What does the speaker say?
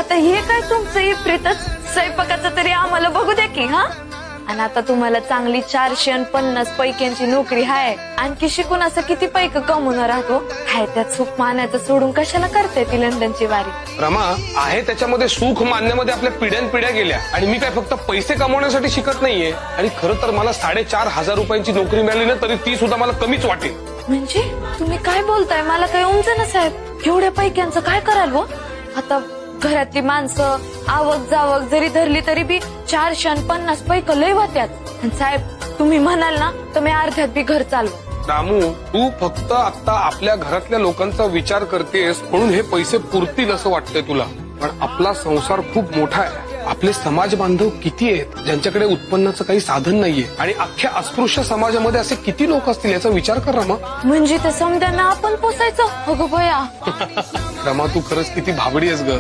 आता हे काय तुमचं इफ्रीतच स्वयंपाकाचं तरी आम्हाला बघू द्या की हा. आणि आता तुम्हाला चांगली 450 पैक्यांची नोकरी आहे. आणखी शिकून असं किती पैक कमवणार राहतो. हाय त्यात सुख मानायचं सोडून कशाला करते ती लंडनची वारी. रमा आहे त्याच्यामध्ये सुख मानण्यामध्ये आपल्या पिढ्यानपिढ्या गेल्या आणि मी काय फक्त पैसे कमवण्यासाठी शिकत नाहीये. आणि खरं तर मला 4,500 रुपयांची नोकरी मिळाली ना तरी ती सुद्धा मला कमीच वाटेल. म्हणजे तुम्ही काय बोलताय मला काही उमजन साहेब. एवढ्या पैक्यांचं काय कराल हो. आता घरातली माणसं आवक जावक जरी धरली तरी बी 450 पैक लय होत्यात. आणि साहेब तुम्ही म्हणाल ना तर मी अर्ध्यात बी घर चालवू. रामू तू फक्त आता आपल्या घरातल्या लोकांचा विचार करतेस म्हणून हे पैसे पुरतील असं वाटतंय तुला. पण आपला संसार खूप मोठा आहे. आपले समाज बांधव किती आहेत ज्यांच्याकडे उत्पन्नाचं काही साधन नाहीये. आणि अख्ख्या अस्पृश्य समाजामध्ये असे किती लोक असतील याचा विचार कर रमा. म्हणजे ते समद्यांना आपण पोसायचं. अगं बया रमा तू खरंच किती भाबडी आहेस ग.